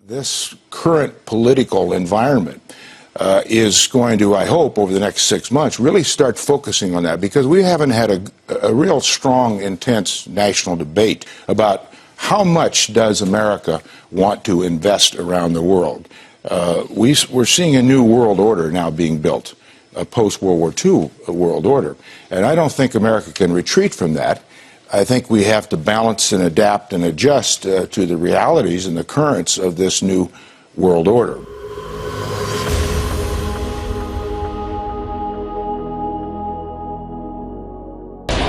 This current political environment is going to, I hope, over the next 6 months, really start focusing on that, because we haven't had a real strong, intense national debate about how much does America want to invest around the world. We're seeing a new world order now being built, a post-World War II world order. And I don't think America can retreat from that. I think we have to balance and adapt and adjust to the realities and the currents of this new world order.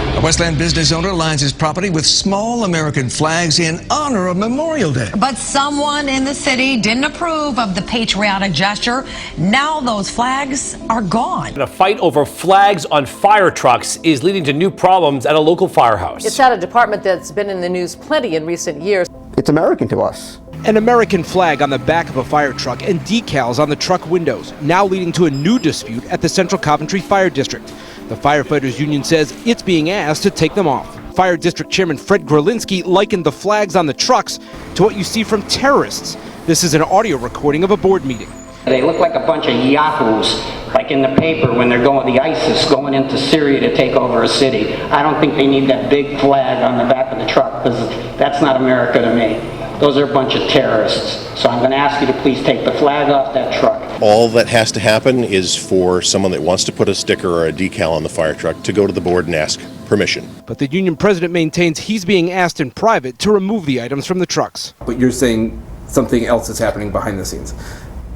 A Westland business owner lines his property with small American flags in honor of Memorial Day. But someone in the city didn't approve of the patriotic gesture. Now those flags are gone. A fight over flags on fire trucks is leading to new problems at a local firehouse. It's at a department that's been in the news plenty in recent years. It's American to us. An American flag on the back of a fire truck and decals on the truck windows, now leading to a new dispute at the Central Coventry Fire District. The firefighters union says it's being asked to take them off. Fire District Chairman Fred Grolinski likened the flags on the trucks to what you see from terrorists. This is an audio recording of a board meeting. They look like a bunch of yahoos, like in the paper when they're the ISIS going into Syria to take over a city. I don't think they need that big flag on the back of the truck, because that's not America to me. Those are a bunch of terrorists. So I'm going to ask you to please take the flag off that truck. All that has to happen is for someone that wants to put a sticker or a decal on the fire truck to go to the board and ask permission. But the union president maintains he's being asked in private to remove the items from the trucks. But you're saying something else is happening behind the scenes?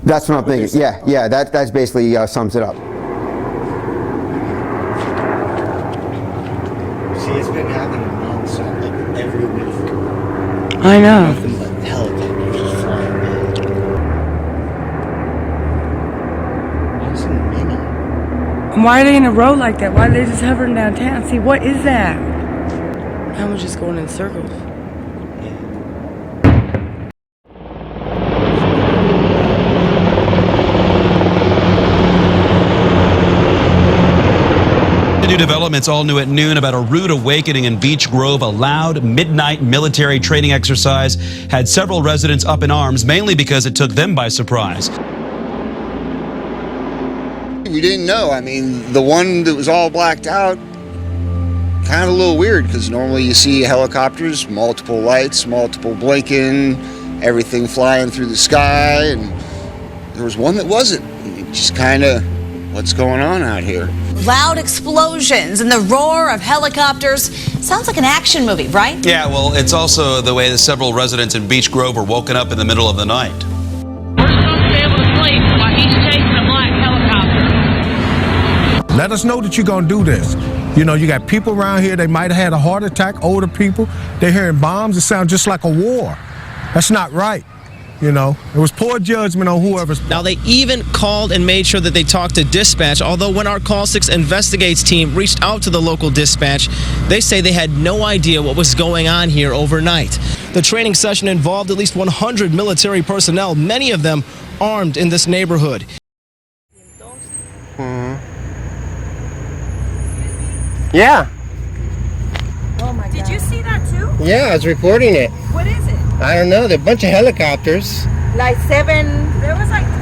That's what I'm thinking. Yeah, that's basically sums it up. See, it's been happening nonstop, like every week. I know. Nothing but helicopters just flying by. That's many. Why are they in a row like that? Why are they just hovering downtown? See, what is that? I was just going in circles. New developments all new at noon about a rude awakening in Beech Grove. A loud midnight military training exercise had several residents up in arms, mainly because it took them by surprise. We didn't know. I mean, the one that was all blacked out, kind of a little weird, because normally you see helicopters, multiple lights, multiple blinking, everything flying through the sky, and there was one that wasn't. Just kind of, what's going on out here? Loud explosions and the roar of helicopters. Sounds like an action movie, right? Yeah, well, it's also the way that several residents in Beech Grove were woken up in the middle of the night. We're supposed to be able to sleep while he's chasing a black helicopter. Let us know that you're going to do this. You know, you got people around here, they might have had a heart attack, older people. They're hearing bombs. It sounds just like a war. That's not right. You know, it was poor judgment on whoever's. Now, they even called and made sure that they talked to dispatch, although when our Call 6 Investigates team reached out to the local dispatch, they say they had no idea what was going on here overnight. The training session involved at least 100 military personnel, many of them armed in this neighborhood. Yeah. Oh my God. Did you see that too? Yeah, I was reporting it. What is it? I don't know. They're a bunch of helicopters. Like 7, there was like 12.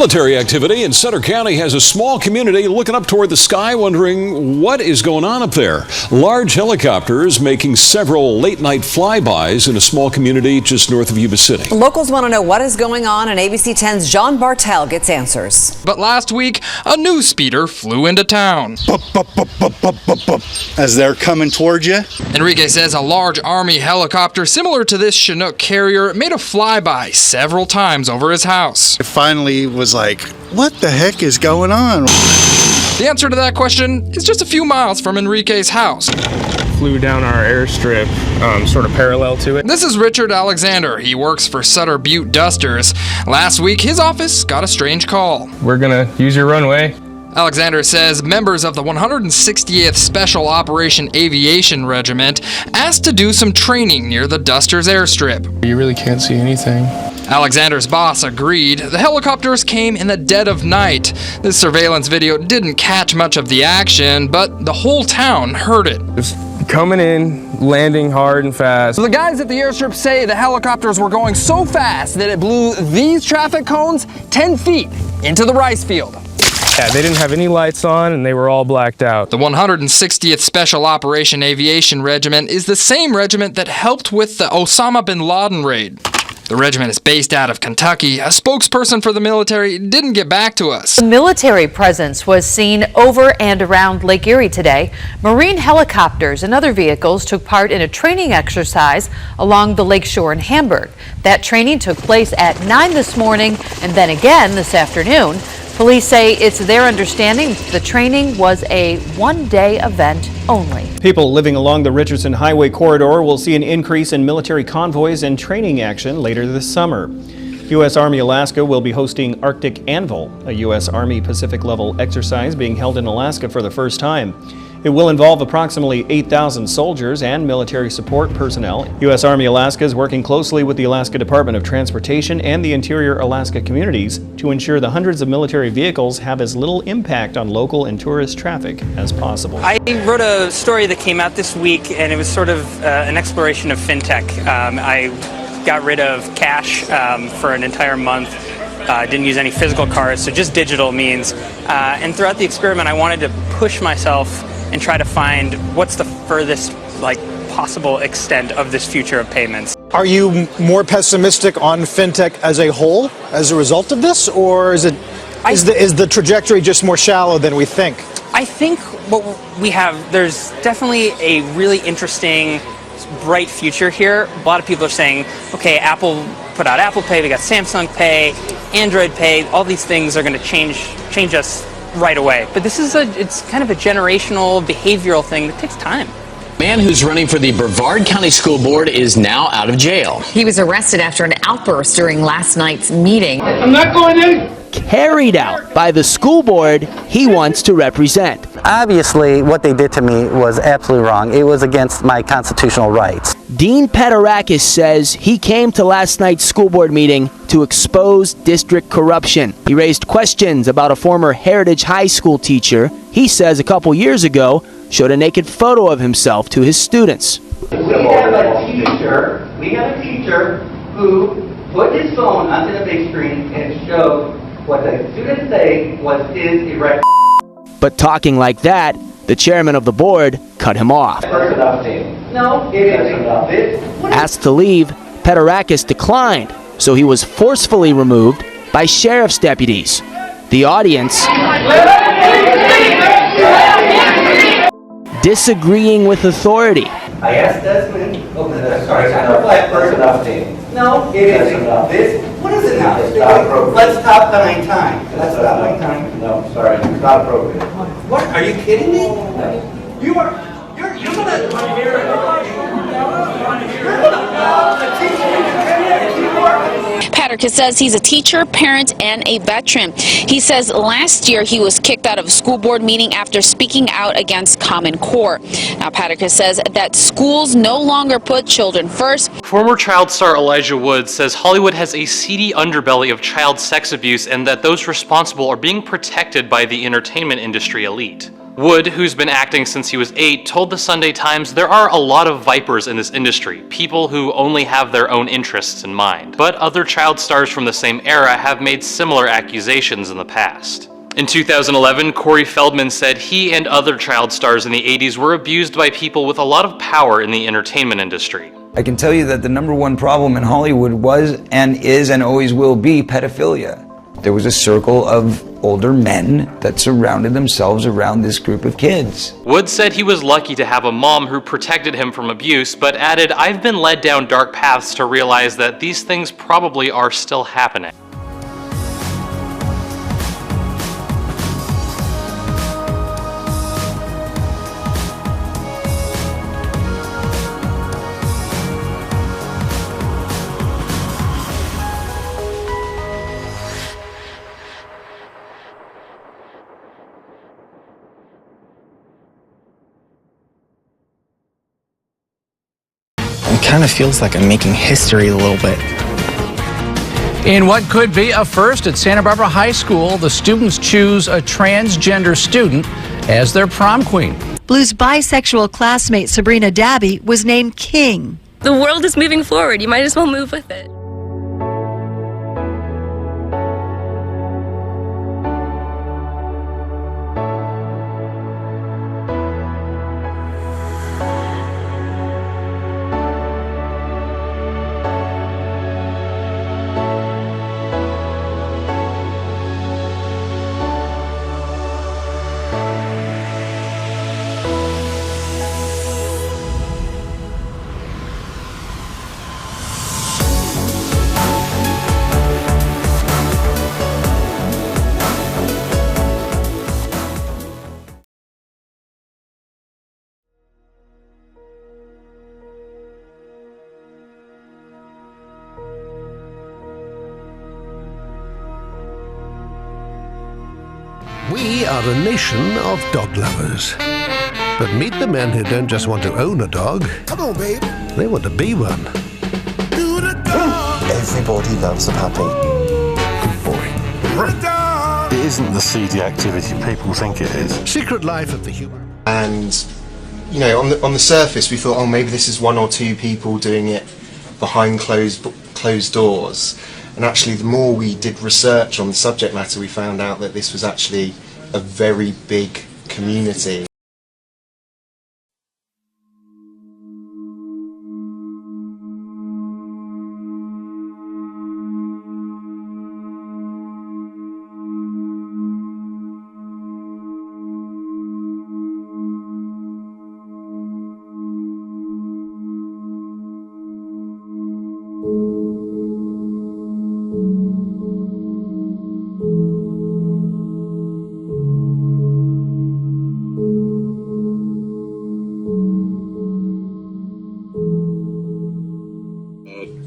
Military activity in Sutter County has a small community looking up toward the sky wondering what is going on up there. Large helicopters making several late-night flybys in a small community just north of Yuba City. Locals want to know what is going on, and ABC 10's John Bartel gets answers. But last week, a new speeder flew into town. As they're coming towards you. Enrique says a large Army helicopter similar to this Chinook carrier made a flyby several times over his house. It finally was like, what the heck is going on? The answer to that question is just a few miles from Enrique's house. Flew down our airstrip, sort of parallel to it. This is Richard Alexander. He works for Sutter Butte Dusters. Last week, his office got a strange call. We're gonna use your runway. Alexander says members of the 160th Special Operation Aviation Regiment asked to do some training near the Dusters airstrip. You really can't see anything. Alexander's boss agreed. The helicopters came in the dead of night. This surveillance video didn't catch much of the action, but the whole town heard it. Just coming in, landing hard and fast. So the guys at the airstrip say the helicopters were going so fast that it blew these traffic cones 10 feet into the rice field. Yeah, they didn't have any lights on and they were all blacked out. The 160th Special Operation Aviation Regiment is the same regiment that helped with the Osama bin Laden raid. The regiment is based out of Kentucky. A spokesperson for the military didn't get back to us. The military presence was seen over and around Lake Erie today. Marine helicopters and other vehicles took part in a training exercise along the lakeshore in Hamburg. That training took place at 9 this morning and then again this afternoon. Police say it's their understanding the training was a one-day event only. People living along the Richardson Highway corridor will see an increase in military convoys and training action later this summer. U.S. Army Alaska will be hosting Arctic Anvil, a U.S. Army Pacific-level exercise being held in Alaska for the first time. It will involve approximately 8,000 soldiers and military support personnel. U.S. Army Alaska is working closely with the Alaska Department of Transportation and the Interior Alaska communities to ensure the hundreds of military vehicles have as little impact on local and tourist traffic as possible. I wrote a story that came out this week, and it was sort of an exploration of fintech. I got rid of cash for an entire month. Didn't use any physical cards, so just digital means. And throughout the experiment, I wanted to push myself and try to find what's the furthest possible extent of this future of payments. Are you more pessimistic on fintech as a whole as a result of this, or is the trajectory just more shallow than we think? I think what we have, there's definitely a really interesting, bright future here. A lot of people are saying, okay, Apple put out Apple Pay, we got Samsung Pay, Android Pay, all these things are going to change us right away. But this is it's kind of a generational, behavioral thing that takes time. The man who's running for the Brevard County School Board is now out of jail. He was arrested after an outburst during last night's meeting. I'm not going in. Carried out by the school board he wants to represent. Obviously, what they did to me was absolutely wrong. It was against my constitutional rights. Dean Petarakis says he came to last night's school board meeting to expose district corruption. He raised questions about a former Heritage High School teacher he says a couple years ago showed a naked photo of himself to his students. We have a teacher who put his phone onto the big screen and showed what the students say was his erect. But talking like that, the chairman of the board cut him off. No, it isn't. Asked to leave, Petarakis declined, so he was forcefully removed by sheriff's deputies. The audience disagreeing with authority. I asked Desmond, sorry, I'm a black person. No, it isn't. What is it now? Let's stop buying time. Let's stop buying time. No, sorry, it's not appropriate. What? Are you kidding me? No. You're Patrick says he's a teacher, parent, and a veteran. He says last year he was kicked out of a school board meeting after speaking out against Common Core. Now Patrick says that schools no longer put children first. Former child star Elijah Wood says Hollywood has a seedy underbelly of child sex abuse and that those responsible are being protected by the entertainment industry elite. Wood, who's been acting since he was 8, told the Sunday Times there are a lot of vipers in this industry, people who only have their own interests in mind. But other child stars from the same era have made similar accusations in the past. In 2011, Corey Feldman said he and other child stars in the 80s were abused by people with a lot of power in the entertainment industry. I can tell you that the #1 problem in Hollywood was and is and always will be pedophilia. There was a circle of older men that surrounded themselves around this group of kids. Wood said he was lucky to have a mom who protected him from abuse, but added, "I've been led down dark paths to realize that these things probably are still happening." It kind of feels like I'm making history a little bit. In what could be a first at Santa Barbara High School, the students choose a transgender student as their prom queen. Blue's bisexual classmate Sabrina Dabby was named King. The world is moving forward. You might as well move with it. We are a nation of dog lovers. But meet the men who don't just want to own a dog. Come on, babe. They want to be one. Everybody loves a puppy. Good boy. It isn't the seedy activity people think it is. Secret life of the human. And, you know, on the surface we thought, oh, maybe this is 1 or 2 people doing it behind closed doors. And actually, the more we did research on the subject matter, we found out that this was actually a very big community.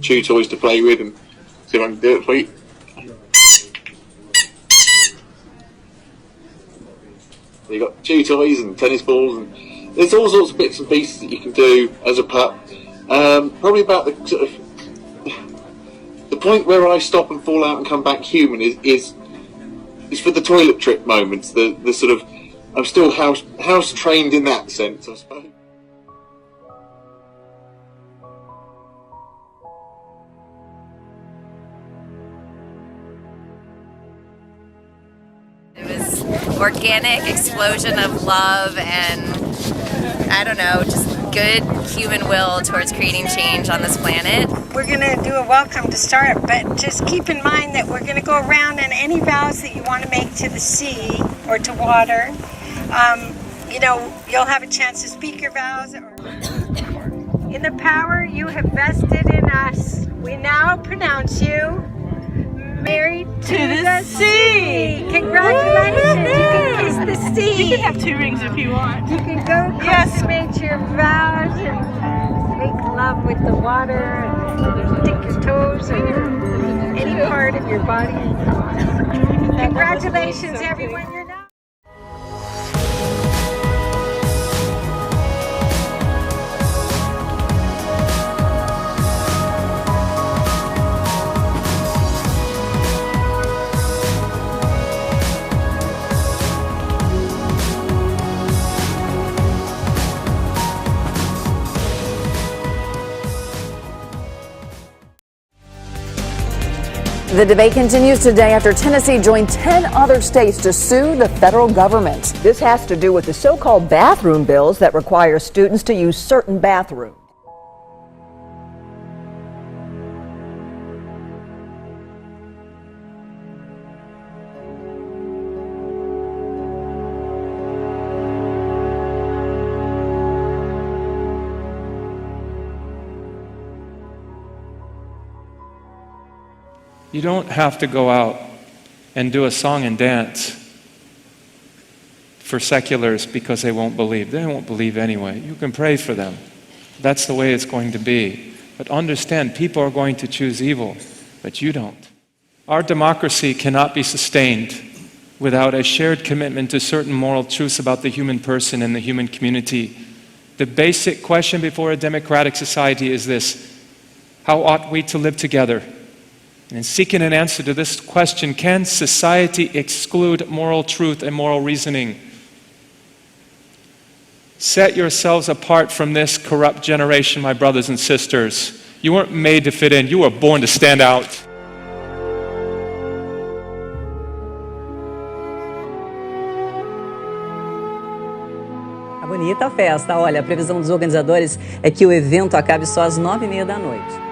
Chew toys to play with and see if I can do it for you. You got chew toys and tennis balls, and there's all sorts of bits and pieces that you can do as a pup. Probably about the sort of the point where I stop and fall out and come back human is for the toilet trip moments. The sort of I'm still house trained in that sense, I suppose. Organic explosion of love and, I don't know, just good human will towards creating change on this planet. We're going to do a welcome to start, but just keep in mind that we're going to go around, and any vows that you want to make to the sea or to water, you know, you'll have a chance to speak your vows. In the power you have vested in us, we now pronounce you married to the sea. Congratulations. You can kiss the sea. You can have 2 rings if you want. You can go consummate your vows and make love with the water and dip your toes or any part of your body. Congratulations, everyone. You're now. The debate continues today after Tennessee joined 10 other states to sue the federal government. This has to do with the so-called bathroom bills that require students to use certain bathrooms. You don't have to go out and do a song and dance for seculars because they won't believe. They won't believe anyway. You can pray for them. That's the way it's going to be. But understand, people are going to choose evil, but you don't. Our democracy cannot be sustained without a shared commitment to certain moral truths about the human person and the human community. The basic question before a democratic society is this: how ought we to live together? And in seeking an answer to this question, can society exclude moral truth and moral reasoning? Set yourselves apart from this corrupt generation, my brothers and sisters. You weren't made to fit in, you were born to stand out. A bonita festa. Olha, a previsão dos organizadores é que o evento acabe só às 9h30 da noite.